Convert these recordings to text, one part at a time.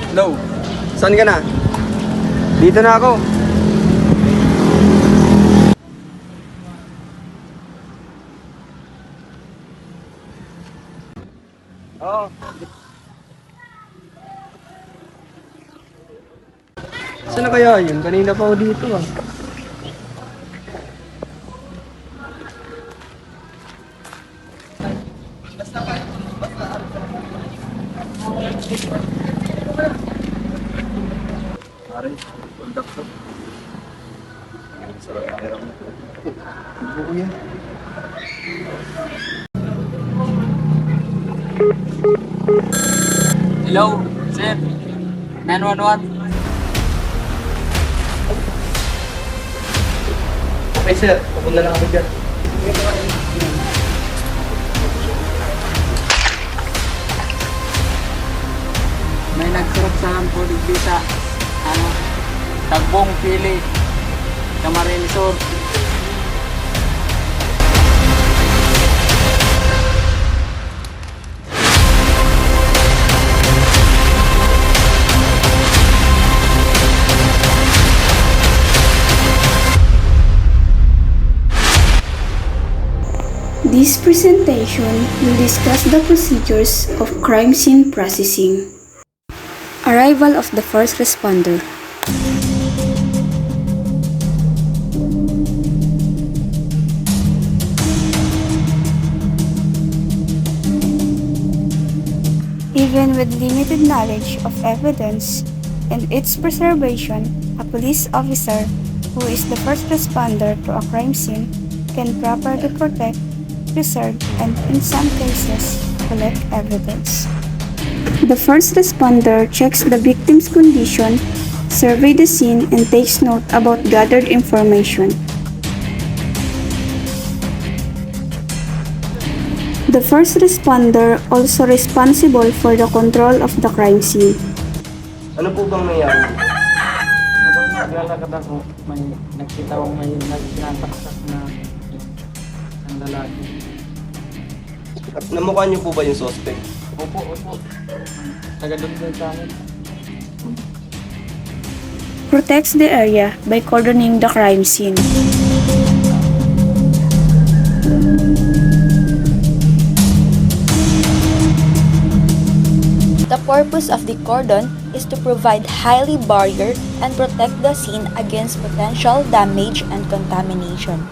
Hello, saan ka na? Dito na ako. Oo. Saan na kaya yun? Kanina pa ako dito ah. Pare, contact ko. Sarap na kaya mo. Buko yan. Hello, sir. 911. Okay sir, papunta lang ako dyan. May nagsurot sa Pulig Bisa. Tagbong Pili. Camarines Sur. This presentation will discuss the procedures of crime scene processing. Arrival of the first responder. Even with limited knowledge of evidence and its preservation, a police officer who is the first responder to a crime scene can properly protect, preserve, and in some cases, collect evidence. The first responder checks the victim's condition, surveys the scene, and takes note about gathered information. The first responder also responsible for the control of the crime scene. Ano po bang nangyari? Habang naglalakad ako, may nakita akong may nagsinasaksak na ang lalaki. At namukha niyo po ba yung suspect? Opo. Taga doon sa amin. Protects the area by cordoning the crime scene. The purpose of the cordon is to provide highly barrier and protect the scene against potential damage and contamination.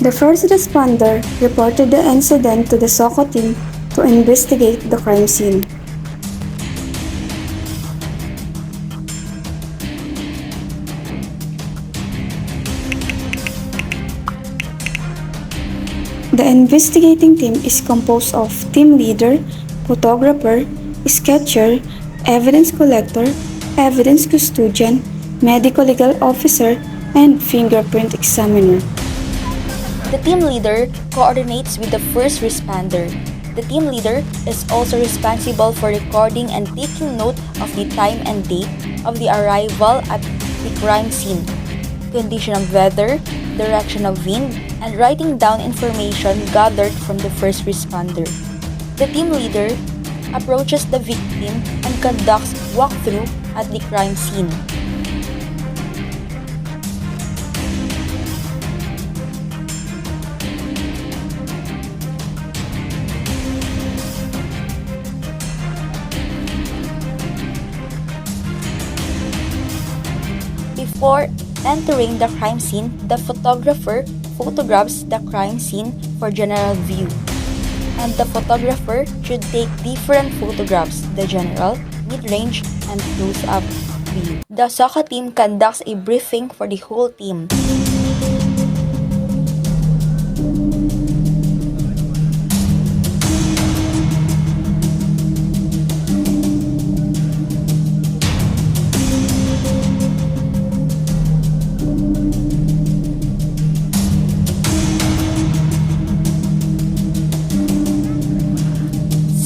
The first responder reported the incident to the SOCO team to investigate the crime scene. The investigating team is composed of team leader, photographer, sketcher, evidence collector, evidence custodian, medical legal officer, and fingerprint examiner. The team leader coordinates with the first responder. The team leader is also responsible for recording and taking note of the time and date of the arrival at the crime scene, condition of weather, direction of wind, and writing down information gathered from the first responder. The team leader approaches the victim and conducts walkthrough at the crime scene. Before entering the crime scene, the photographer photographs the crime scene for general view. And the photographer should take different photographs, the general, mid-range, and close-up view. The SOCO team conducts a briefing for the whole team.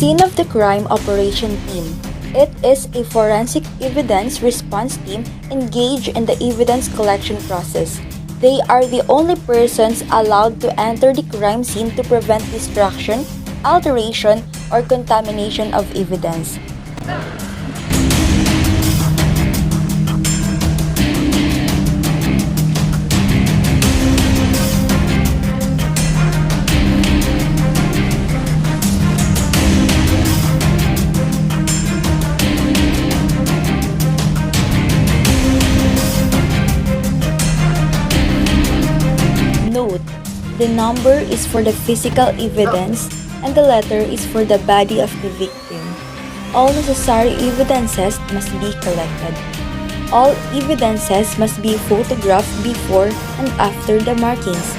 Scene of the Crime Operation Team. It is a forensic evidence response team engaged in the evidence collection process. They are the only persons allowed to enter the crime scene to prevent destruction, alteration, or contamination of evidence. Note: the number is for the physical evidence and the letter is for the body of the victim. All necessary evidences must be collected. All evidences must be photographed before and after the markings.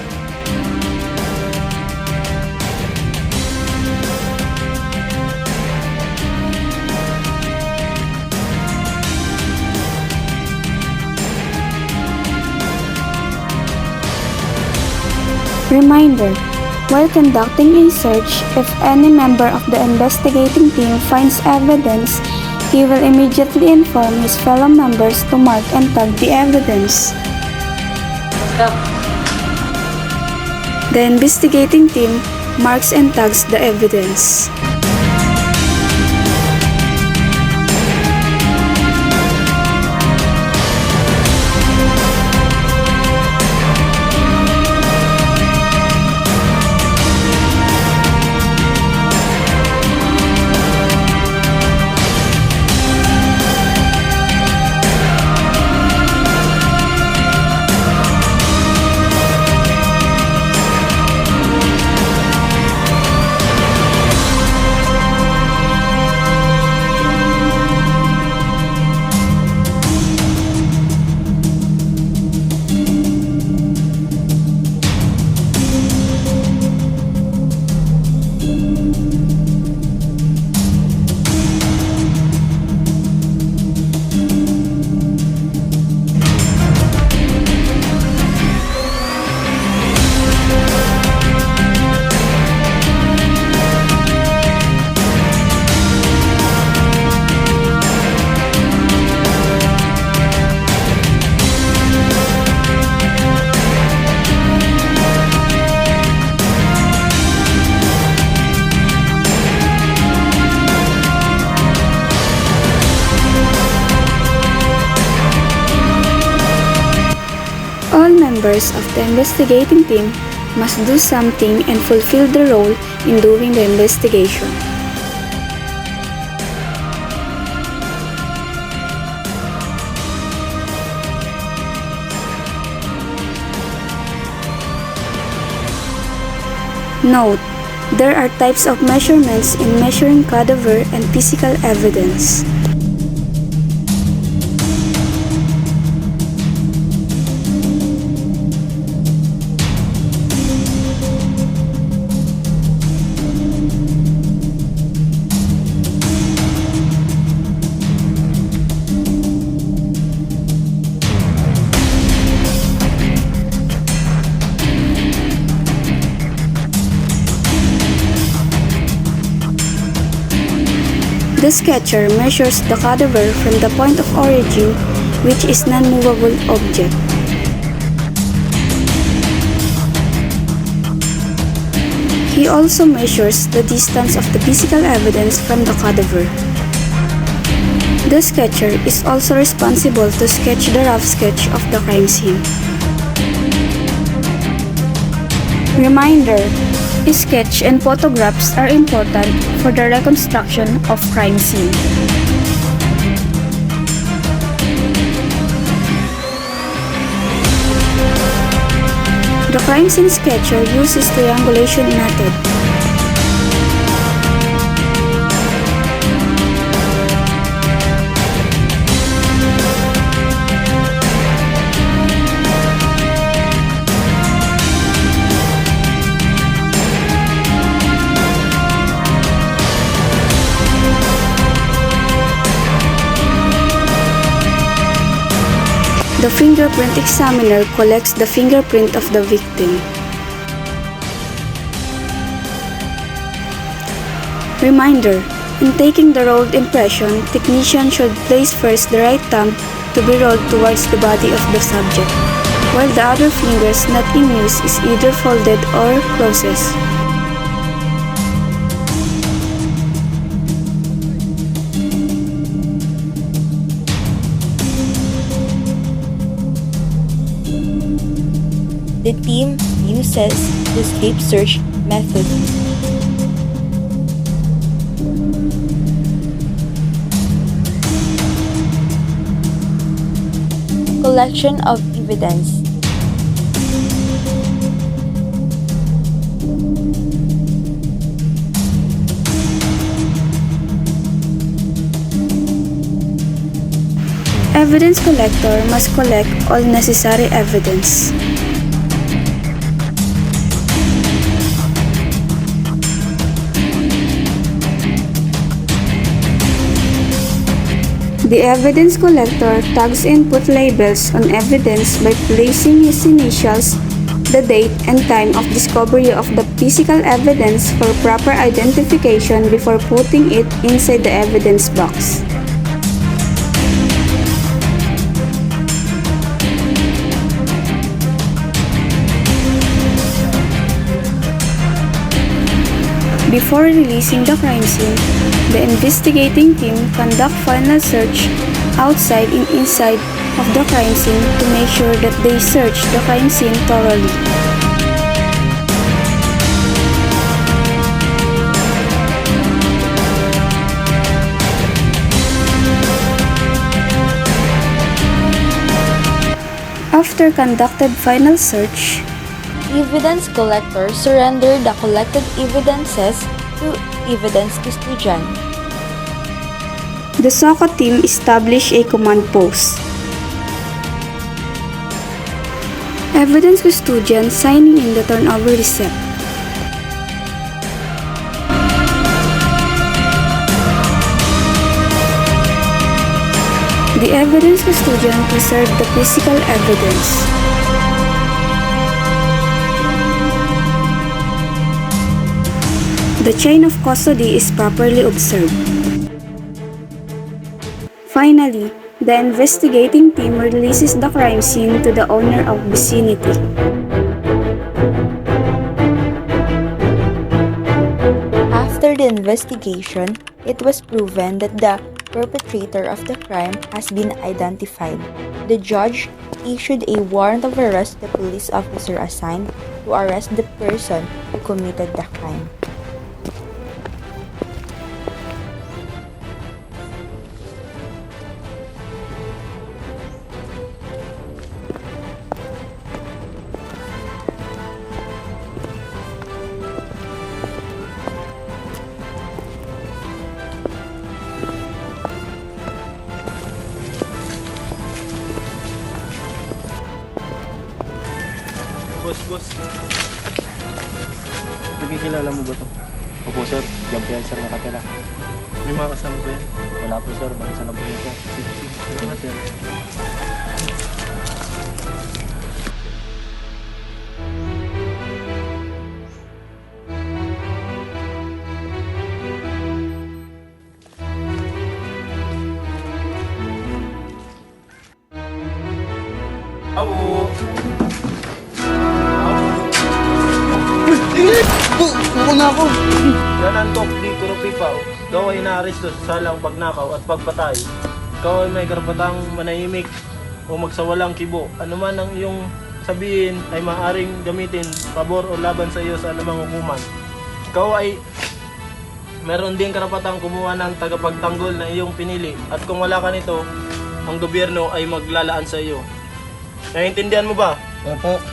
Reminder: while conducting a search, if any member of the investigating team finds evidence, he will immediately inform his fellow members to mark and tag the evidence. Stop. The investigating team marks and tags the evidence. All members of the investigating team must do something and fulfill the role in doing the investigation. Note: there are types of measurements in measuring cadaver and physical evidence. The sketcher measures the cadaver from the point of origin, which is non-movable object. He also measures the distance of the physical evidence from the cadaver. The sketcher is also responsible to sketch the rough sketch of the crime scene. Reminder: sketch and photographs are important for the reconstruction of crime scene. The crime scene sketcher uses triangulation method. The fingerprint examiner collects the fingerprint of the victim. Reminder: in taking the rolled impression, technician should place first the right thumb to be rolled towards the body of the subject, while the other fingers not in use is either folded or closes. The team uses the escape search method. Collection of evidence. Evidence collector must collect all necessary evidence. The evidence collector tags input labels on evidence by placing his initials, the date and time of discovery of the physical evidence for proper identification before putting it inside the evidence box. Before releasing the crime scene, the investigating team conduct final search outside and inside of the crime scene to make sure that they search the crime scene thoroughly. After conducted final search, Evidence collector surrender the collected evidences to evidence custodian. the SOCO team establish a command post. Evidence custodian signing in the turnover receipt. The evidence custodian preserve the physical evidence. The chain of custody is properly observed. Finally, the investigating team releases the crime scene to the owner of vicinity. After the investigation, it was proven that the perpetrator of the crime has been identified. The judge issued a warrant of arrest to the police officer assigned to arrest the person who committed the crime. Boss. Nagkikilala mo ba to? Opo sir, diyan po yan sir nakatira. May mga kasama ba yan? Wala po sir, bangsa lang po yun sir. Sige nga, sir. Awo! Buko na ako. Yan ang talk di Kurupipaw. Ikaw ay naaresto sa salang pagnakaw at pagpatay. Ikaw ay may karapatang manahimik o magsawalang kibo. Ano man ang iyong sabihin ay maaaring gamitin pabor o laban sa iyo sa anumang hukuman. Ikaw ay meron din karapatang kumuha ng tagapagtanggol na iyong pinili. At kung wala ka nito, ang gobyerno ay maglalaan sa iyo. Naiintindihan mo ba? Opo.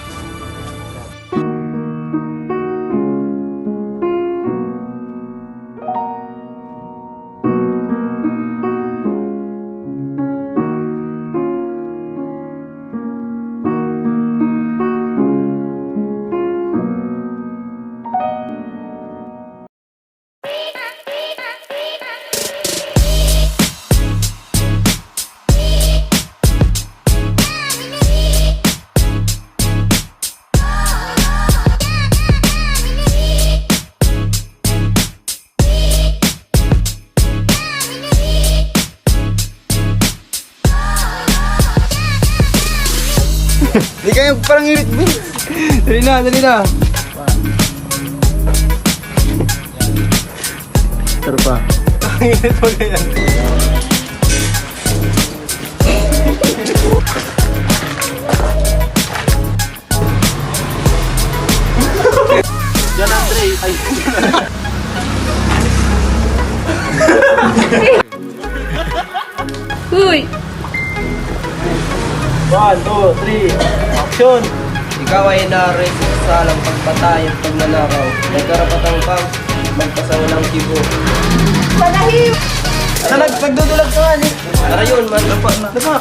parang irit mo. Dali na, dali na. Sir pa. Ang init mo ganyan. Diyan ang tray. Ay, Uy! 1, 2, 3, action! Ikaw ay na-arrest sa salang pagpatay at pagnanakaw. May karapatan kang magpasawalang kibo. Panahiw! Sa nagpagdudulag sa ani. Tara yun, man. Dapa.